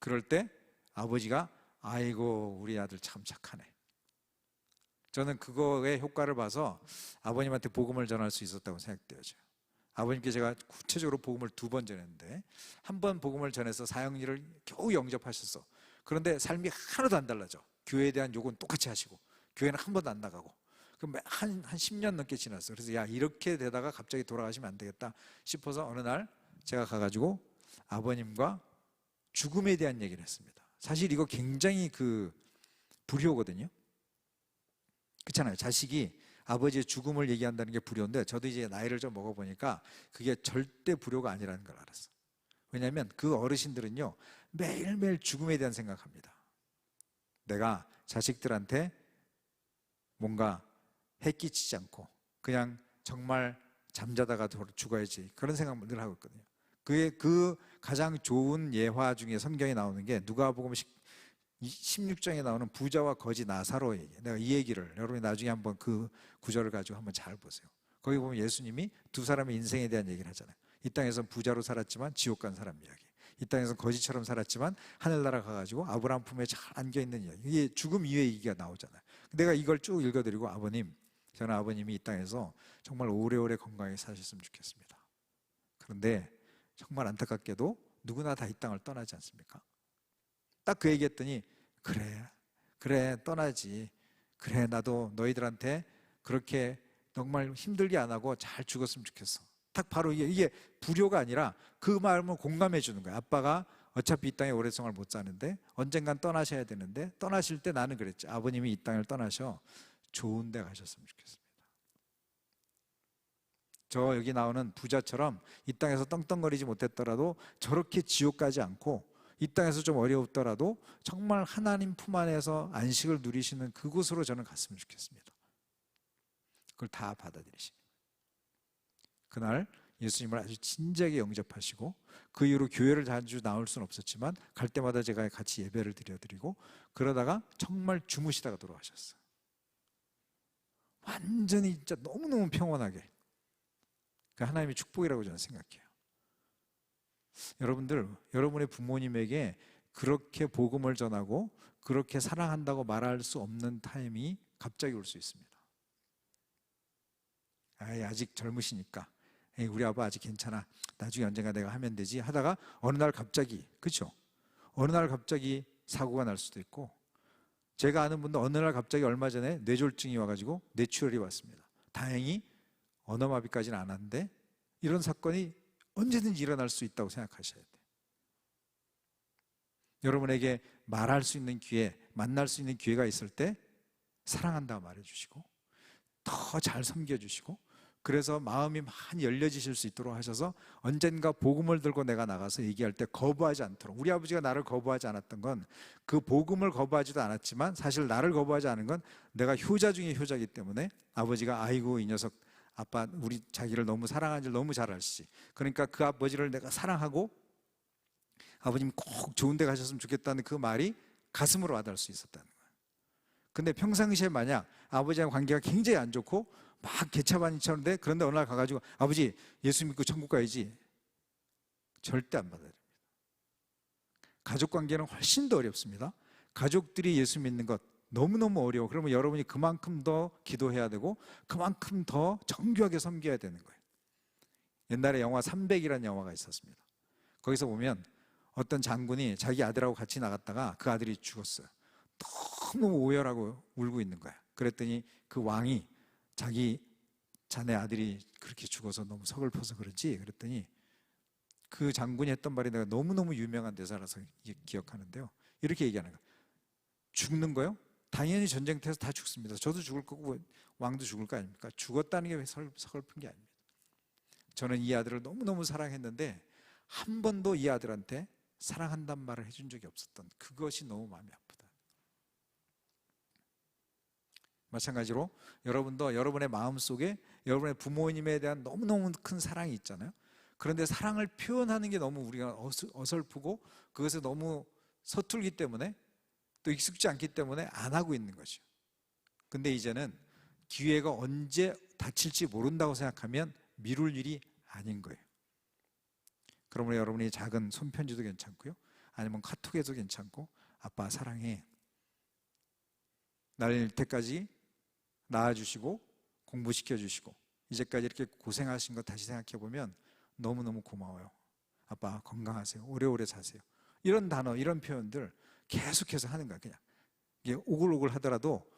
그럴 때 아버지가 아이고, 우리 아들 참 착하네. 저는 그거의 효과를 봐서 아버님한테 복음을 전할 수 있었다고 생각되어져요. 아버님께 제가 구체적으로 복음을 2번 전했는데, 한 번 복음을 전해서 사형리를 겨우 영접하셨어. 그런데 삶이 하나도 안 달라져. 교회에 대한 요구는 똑같이 하시고 교회는 한 번도 안 나가고. 그럼 한 10년 넘게 지났어요. 그래서 야, 이렇게 되다가 갑자기 돌아가시면 안 되겠다 싶어서 어느 날 제가 가가지고 아버님과 죽음에 대한 얘기를 했습니다. 사실 이거 굉장히 불효거든요. 그렇잖아요. 자식이 아버지의 죽음을 얘기한다는 게 불효인데, 저도 이제 나이를 좀 먹어보니까 그게 절대 불효가 아니라는 걸 알았어요. 왜냐하면 그 어르신들은요, 매일매일 죽음에 대한 생각합니다. 내가 자식들한테 뭔가 해끼치지 않고 그냥 정말 잠자다가 죽어야지, 그런 생각을 늘 하고 있거든요. 그 가장 좋은 예화 중에 성경에 나오는 게 누가복음 16장에 나오는 부자와 거지 나사로의 얘기. 내가 이 얘기를 여러분이 나중에 한번 그 구절을 가지고 한번 잘 보세요. 거기 보면 예수님이 두 사람의 인생에 대한 얘기를 하잖아요. 이 땅에서는 부자로 살았지만 지옥 간 사람 이야기, 이 땅에서는 거지처럼 살았지만 하늘나라 가가지고 아브라함 품에 잘 안겨있는 이야기. 이게 죽음 이후의 얘기가 나오잖아요. 내가 이걸 쭉 읽어드리고, 아버님, 저는 아버님이 이 땅에서 정말 오래오래 건강하게 사셨으면 좋겠습니다. 그런데 정말 안타깝게도 누구나 다 이 땅을 떠나지 않습니까? 딱 그 얘기했더니 그래 떠나지. 그래, 나도 너희들한테 그렇게 정말 힘들게 안 하고 잘 죽었으면 좋겠어. 딱 바로 이게 불효가 아니라 그 마음을 공감해 주는 거야. 아빠가 어차피 이 땅에 오래 생활 못 사는데 언젠간 떠나셔야 되는데, 떠나실 때 나는 그랬지. 아버님이 이 땅을 떠나셔 좋은 데 가셨으면 좋겠습니다. 저 여기 나오는 부자처럼 이 땅에서 떵떵거리지 못했더라도 저렇게 지옥 가지 않고 이 땅에서 좀 어려웠더라도 정말 하나님 품 안에서 안식을 누리시는 그곳으로 저는 갔으면 좋겠습니다. 그걸 다 받아들이시는 거예요. 그날 예수님을 아주 진지하게 영접하시고, 그 이후로 교회를 자주 나올 수는 없었지만 갈 때마다 제가 같이 예배를 드려드리고, 그러다가 정말 주무시다가 돌아가셨어요. 완전히 진짜 너무너무 평온하게. 그 하나님의 축복이라고 저는 생각해요. 여러분들, 여러분의 부모님에게 그렇게 복음을 전하고 그렇게 사랑한다고 말할 수 없는 타임이 갑자기 올 수 있습니다. 아직 젊으시니까, 에이, 우리 아빠 아직 괜찮아, 나중에 언젠가 내가 하면 되지 하다가 어느 날 갑자기, 그렇죠? 어느 날 갑자기 사고가 날 수도 있고, 제가 아는 분도 어느 날 갑자기 얼마 전에 뇌졸중이 와가지고 뇌출혈이 왔습니다. 다행히 언어마비까지는 안 왔는데 이런 사건이 언제든지 일어날 수 있다고 생각하셔야 돼요. 여러분에게 말할 수 있는 기회, 만날 수 있는 기회가 있을 때 사랑한다 말해주시고 더 잘 섬겨주시고, 그래서 마음이 많이 열려지실 수 있도록 하셔서 언젠가 복음을 들고 내가 나가서 얘기할 때 거부하지 않도록. 우리 아버지가 나를 거부하지 않았던 건 그 복음을 거부하지도 않았지만, 사실 나를 거부하지 않은 건 내가 효자 중에 효자이기 때문에 아버지가 아이고 이 녀석 아빠 우리 자기를 너무 사랑하는지 너무 잘 알지, 그러니까 그 아버지를 내가 사랑하고 아버님 꼭 좋은 데 가셨으면 좋겠다는 그 말이 가슴으로 와닿을 수 있었다는 거예요. 근데 평상시에 만약 아버지랑 관계가 굉장히 안 좋고 막 개차반이쳤는데, 그런데 어느 날 가가지고 아버지 예수 믿고 천국 가야지, 절대 안 받아들입니다. 가족 관계는 훨씬 더 어렵습니다. 가족들이 예수 믿는 것 너무너무 어려워. 그러면 여러분이 그만큼 더 기도해야 되고 그만큼 더 정교하게 섬겨야 되는 거예요. 옛날에 영화 300이라는 영화가 있었습니다. 거기서 보면 어떤 장군이 자기 아들하고 같이 나갔다가 그 아들이 죽었어요. 너무 오열하고 울고 있는 거야. 그랬더니 그 왕이 자기 자네 아들이 그렇게 죽어서 너무 서글퍼서 그러지, 그랬더니 그 장군이 했던 말이 내가 너무너무 유명한 대사라서 기억하는데요, 이렇게 얘기하는 거예요. 죽는 거요? 당연히 전쟁터에서 다 죽습니다. 저도 죽을 거고 왕도 죽을 거 아닙니까? 죽었다는 게 왜 서글픈 게 아닙니다. 저는 이 아들을 너무너무 사랑했는데 한 번도 이 아들한테 사랑한단 말을 해준 적이 없었던, 그것이 너무 마음이 아프다. 마찬가지로 여러분도 여러분의 마음속에 여러분의 부모님에 대한 너무너무 큰 사랑이 있잖아요. 그런데 사랑을 표현하는 게 너무 우리가 어설프고 그것에 너무 서툴기 때문에, 또 익숙지 않기 때문에 안 하고 있는 거죠. 근데 이제는 기회가 언제 닥칠지 모른다고 생각하면 미룰 일이 아닌 거예요. 그러므로 여러분이 작은 손편지도 괜찮고요, 아니면 카톡에도 괜찮고, 아빠 사랑해, 날 이때까지 낳아주시고 공부시켜주시고 이제까지 이렇게 고생하신 거 다시 생각해보면 너무너무 고마워요, 아빠 건강하세요, 오래오래 사세요, 이런 단어, 이런 표현들 계속해서 하는 거야. 그냥 이게 오글오글 하더라도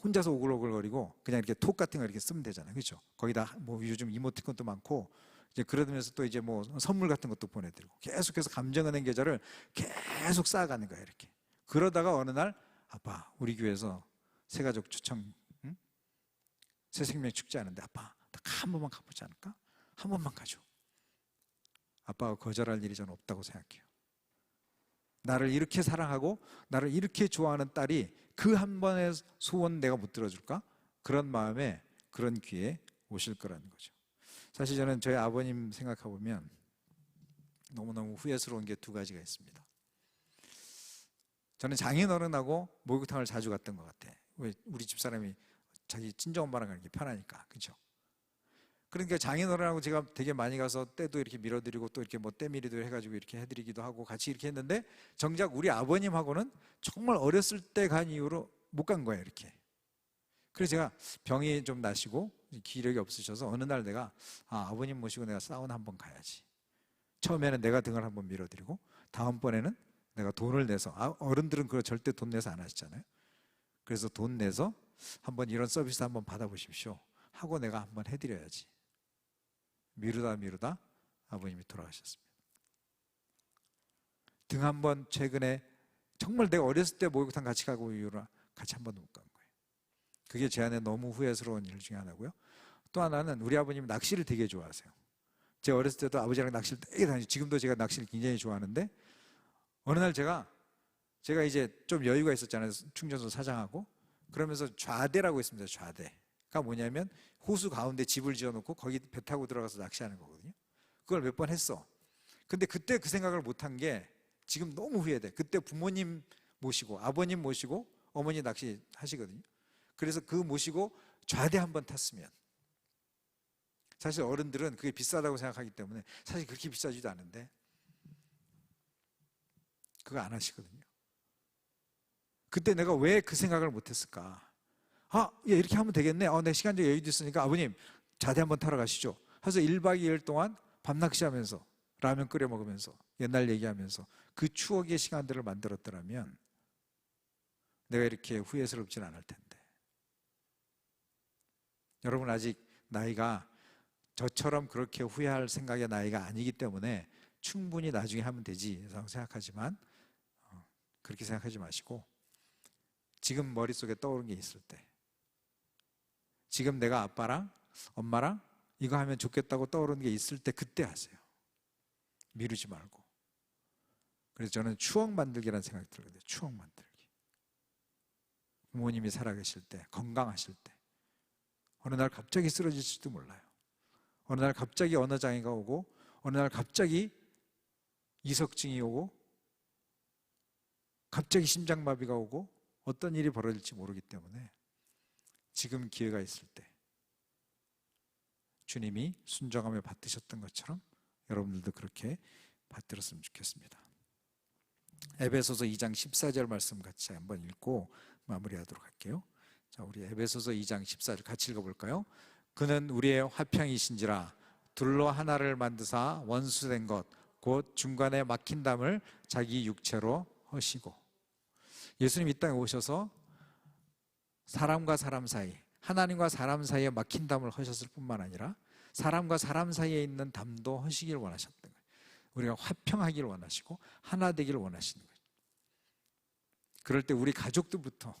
혼자서 오글오글거리고 그냥 이렇게 톡 같은 거 이렇게 쓰면 되잖아요, 그렇죠? 거기다 뭐 요즘 이모티콘도 많고, 이제 그러면서 또 이제 뭐 선물 같은 것도 보내드리고, 계속해서 감정은행 계좌를 계속 쌓아가는 거야, 이렇게. 그러다가 어느 날 아빠 우리 교회에서 새가족 초청, 응? 새생명 축제 하는데 아빠 한 번만 가보지 않을까? 한 번만 가줘. 아빠가 거절할 일이 저는 없다고 생각해요. 나를 이렇게 사랑하고 나를 이렇게 좋아하는 딸이 그 한 번의 소원 내가 못 들어줄까? 그런 마음에 그런 기회에 오실 거라는 거죠. 사실 저는 저희 아버님 생각해보면 너무너무 후회스러운 게 두 가지가 있습니다. 저는 장인어른하고 목욕탕을 자주 갔던 것 같아. 왜? 우리 집사람이 자기 친정엄마랑 가는 게 편하니까, 그렇죠? 그러니까 장인어른하고 제가 되게 많이 가서 때도 이렇게 밀어드리고 또 이렇게 뭐 때밀이도 해가지고 이렇게 해드리기도 하고 같이 이렇게 했는데, 정작 우리 아버님하고는 정말 어렸을 때 간 이후로 못 간 거예요, 이렇게. 그래서 제가 병이 좀 나시고 기력이 없으셔서 어느 날 내가 아버님 모시고 내가 사우나 한번 가야지. 처음에는 내가 등을 한번 밀어드리고 다음번에는 내가 돈을 내서, 어른들은 그거 절대 돈 내서 안 하시잖아요. 그래서 돈 내서 한번 이런 서비스 한번 받아보십시오 하고 내가 한번 해드려야지. 미루다 아버님이 돌아가셨습니다. 등 한번 최근에 정말 내가 어렸을 때 목욕탕 같이 가고 이후로 같이 한 번도 못 간 거예요. 그게 제 안에 너무 후회스러운 일 중에 하나고요. 또 하나는 우리 아버님이 낚시를 되게 좋아하세요. 제가 어렸을 때도 아버지랑 낚시를 되게 다니고, 지금도 제가 낚시를 굉장히 좋아하는데, 어느 날 제가 이제 좀 여유가 있었잖아요, 충전소 사장하고. 그러면서 좌대라고 있습니다. 좌대가 뭐냐면 호수 가운데 집을 지어놓고 거기 배 타고 들어가서 낚시하는 거거든요. 그걸 몇 번 했어. 근데 그때 그 생각을 못한 게 지금 너무 후회돼. 그때 부모님 모시고 아버님 모시고 어머니 낚시 하시거든요. 그래서 그 모시고 좌대 한번 탔으면, 사실 어른들은 그게 비싸다고 생각하기 때문에 사실 그렇게 비싸지도 않은데 그거 안 하시거든요. 그때 내가 왜 그 생각을 못했을까? 이렇게 하면 되겠네. 내 시간적 여유도 있으니까 아버님 좌대 한번 타러 가시죠 그래서 1박 2일 동안 밤낚시하면서 라면 끓여 먹으면서 옛날 얘기하면서 그 추억의 시간들을 만들었더라면 내가 이렇게 후회스럽진 않을 텐데. 여러분 아직 나이가 저처럼 그렇게 후회할 생각의 나이가 아니기 때문에 충분히 나중에 하면 되지 라고 생각하지만 그렇게 생각하지 마시고 지금 머릿속에 떠오른 게 있을 때, 지금 내가 아빠랑 엄마랑 이거 하면 좋겠다고 떠오르는 게 있을 때 그때 하세요. 미루지 말고. 그래서 저는 추억 만들기라는 생각이 들거든요. 추억 만들기. 부모님이 살아계실 때, 건강하실 때 어느 날 갑자기 쓰러질지도 몰라요. 어느 날 갑자기 언어장애가 오고 어느 날 갑자기 이석증이 오고 갑자기 심장마비가 오고 어떤 일이 벌어질지 모르기 때문에 지금 기회가 있을 때 주님이 순종하며 받드셨던 것처럼 여러분들도 그렇게 받들었으면 좋겠습니다. 에베소서 2장 14절 말씀 같이 한번 읽고 마무리하도록 할게요. 자, 우리 에베소서 2장 14절 같이 읽어볼까요? 그는 우리의 화평이신지라 둘로 하나를 만드사 원수된 것 곧 중간에 막힌 담을 자기 육체로 허시고. 예수님 이 땅에 오셔서 사람과 사람 사이, 하나님과 사람 사이에 막힌 담을 허셨을 뿐만 아니라 사람과 사람 사이에 있는 담도 허시길 원하셨던 거예요. 우리가 화평하기를 원하시고 하나 되기를 원하시는 거예요. 그럴 때 우리 가족들부터,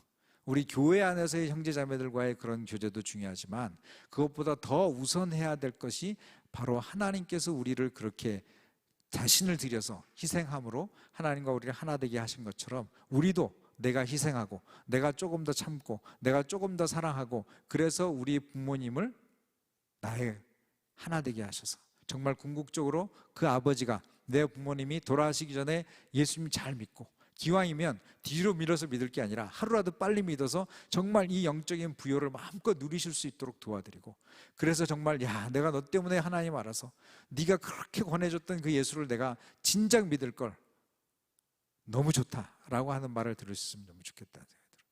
우리 교회 안에서의 형제자매들과의 그런 교제도 중요하지만 그것보다 더 우선해야 될 것이 바로 하나님께서 우리를 그렇게 자신을 들여서 희생함으로 하나님과 우리를 하나 되게 하신 것처럼 우리도 내가 희생하고 내가 조금 더 참고 내가 조금 더 사랑하고 그래서 우리 부모님을 나의 하나 되게 하셔서 정말 궁극적으로 그 아버지가 내 부모님이 돌아가시기 전에 예수님 잘 믿고 기왕이면 뒤로 밀어서 믿을 게 아니라 하루라도 빨리 믿어서 정말 이 영적인 부요를 마음껏 누리실 수 있도록 도와드리고 그래서 정말 야 내가 너 때문에 하나님 알아서 네가 그렇게 권해줬던 그 예수를 내가 진작 믿을 걸 너무 좋다라고 하는 말을 들을 수 있으면 너무 좋겠다는 생각이 들어요.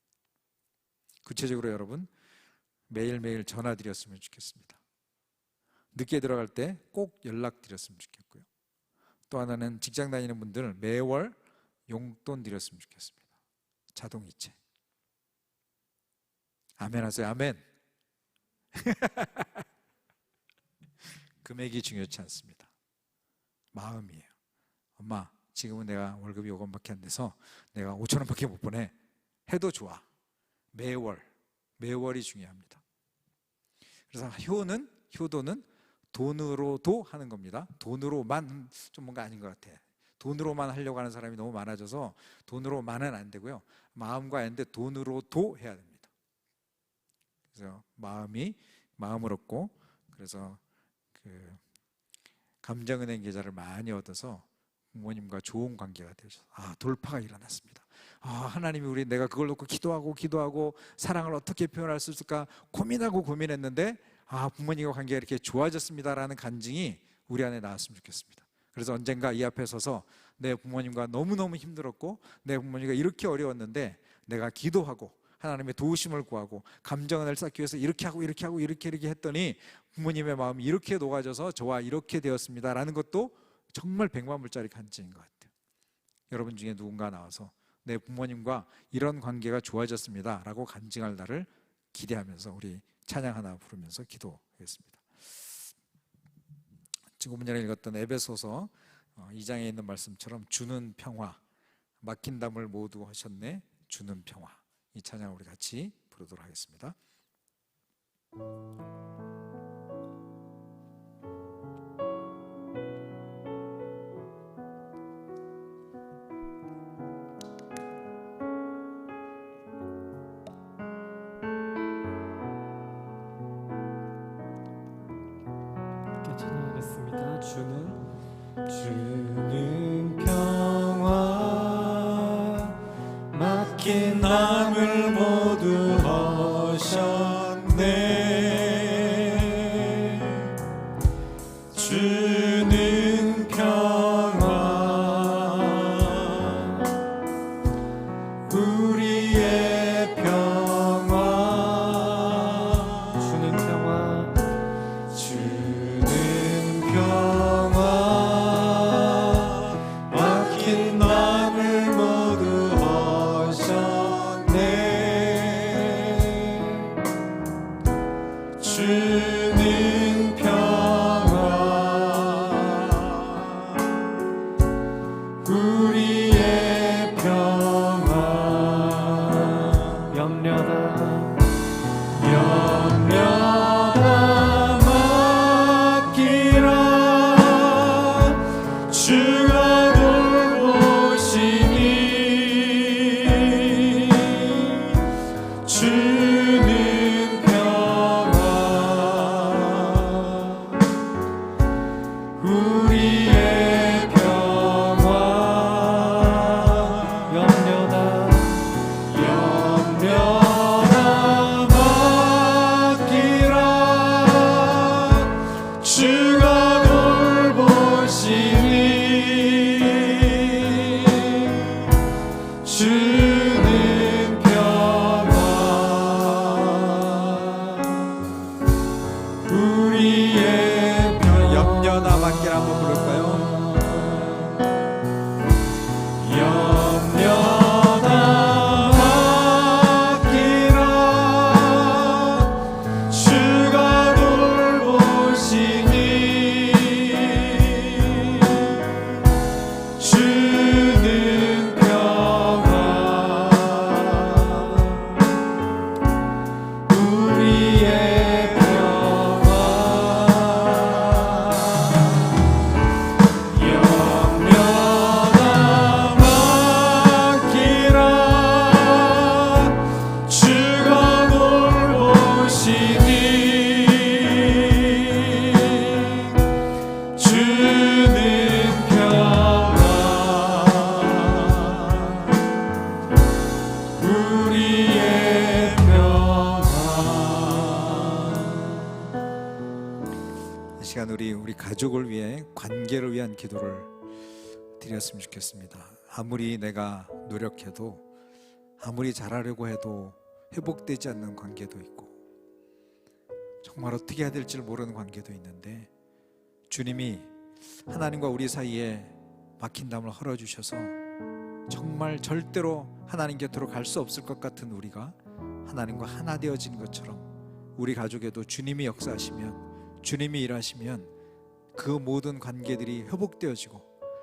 구체적으로 여러분 매일매일 전화드렸으면 좋겠습니다. 늦게 들어갈 때 꼭 연락드렸으면 좋겠고요. 또 하나는 직장 다니는 분들 매월 용돈 드렸으면 좋겠습니다. 자동이체. 아멘 하세요. 아멘. 금액이 중요치 않습니다. 마음이에요. 엄마 지금은 내가 월급이 5원밖에 안 돼서 내가 5,000원밖에 못 보내 해도 좋아. 매월이 중요합니다. 그래서 효도는 돈으로도 하는 겁니다. 돈으로만 좀 뭔가 아닌 것 같아. 돈으로만 하려고 하는 사람이 너무 많아져서 돈으로만은 안 되고요. 마음과 아닌데 돈으로도 해야 됩니다. 그래서 마음을 얻고 그래서 그 감정은행 계좌를 많이 얻어서 부모님과 좋은 관계가 되셔서 돌파가 일어났습니다. 하나님이 내가 그걸 놓고 기도하고 사랑을 어떻게 표현할 수 있을까 고민했는데 부모님과 관계가 이렇게 좋아졌습니다라는 간증이 우리 안에 나왔으면 좋겠습니다. 그래서 언젠가 이 앞에 서서 내 부모님과 너무너무 힘들었고 내 부모님과 이렇게 어려웠는데 내가 기도하고 하나님의 도우심을 구하고 감정을 쌓기 위해서 이렇게 하고 이렇게 했더니 부모님의 마음이 이렇게 녹아져서 저와 이렇게 되었습니다라는 것도 정말 100만 불짜리 간증인 것 같아요. 여러분 중에 누군가 나와서 내 부모님과 이런 관계가 좋아졌습니다라고 간증할 날을 기대하면서 우리 찬양 하나 부르면서 기도하겠습니다. 지금 전에 읽었던 에베소서 2장에 있는 말씀처럼 주는 평화, 막힌 담을 모두 하셨네 주는 평화. 이 찬양 우리 같이 부르도록 하겠습니다. 찬양하겠습니다. 주는 평화 막힌 담을 모두 하셨네 주는 평화 우리의 평화 주는 평화 주는 주는 평화 우리의 평화 염려다 맡기라 주가 돌보시니 주는 평화 우리의 평화 염려다 맡기라 주가 돌보시니 주는 평화 우리의 평화 염려나 맡기라 한번 부를까요? 염려다 맡기라 주가 돌보시니 주는 평화 우리의 평화 염려다 맡기라 주가 돌보시니 주는 평화 우리의 평화 이 시간 우리 가족을 위해 관계를 위한 기도를 드렸으면 좋겠습니다. 아무리 내가 노력해도 아무리 잘하려고 해도 회복되지 않는 관계도 있고 정말 어떻게 해야 될지 모르는 관계도 있는데 주님이 하나님과 우리 사이에 막힌 담을 헐어주셔서 정말 절대로 하나님 곁으로 갈 수 없을 것 같은 우리가 하나님과 하나 되어진 것처럼 우리 가족에도 주님이 역사하시면 주님이 일하시면 그 모든 관계들이 회복되어지고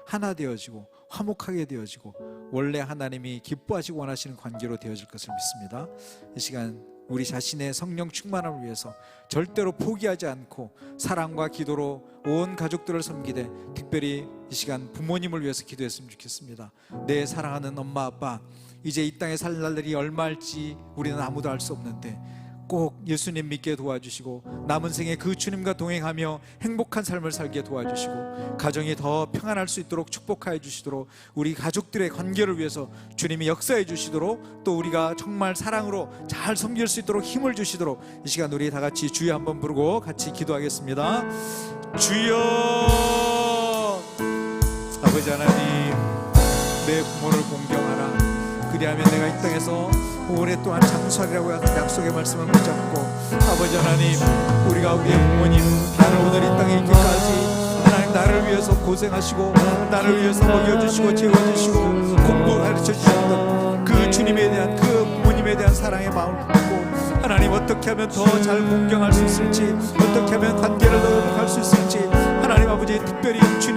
하나 되어지고 화목하게 되어지고 원래 하나님이 기뻐하시고 원하시는 관계로 되어질 것을 믿습니다. 이 시간 우리 자신의 성령 충만함을 위해서 절대로 포기하지 않고 사랑과 기도로 온 가족들을 섬기되 특별히 이 시간 부모님을 위해서 기도했으면 좋겠습니다. 내 사랑하는 엄마 아빠 이제 이 땅에 살 날들이 얼마일지 우리는 아무도 알 수 없는데 꼭 예수님 믿게 도와주시고 남은 생에 그 주님과 동행하며 행복한 삶을 살게 도와주시고 가정이 더 평안할 수 있도록 축복하여 주시도록 우리 가족들의 관계를 위해서 주님이 역사해 주시도록 또 우리가 정말 사랑으로 잘 섬길 수 있도록 힘을 주시도록 이 시간 우리 다 같이 주여 한번 부르고 같이 기도하겠습니다. 주여 아버지 하나님 내 부모를 공경하라 그리하면 내가 이 땅에서 오랫동안 장수하리라고 약속의 말씀을 붙잡고 아버지 하나님 우리가 우리의 부모님 나를 오늘 이 땅에 있기까지 하나님 나를 위해서 고생하시고 나를 위해서 먹여주시고 재워주시고 공부 가르쳐주셨던 그 주님에 대한 그 부모님에 대한 사랑의 마음을 품고 하나님 어떻게 하면 더 잘 공경할 수 있을지 어떻게 하면 관계를 더 회복할 수 있을지 하나님 아버지 특별히 주님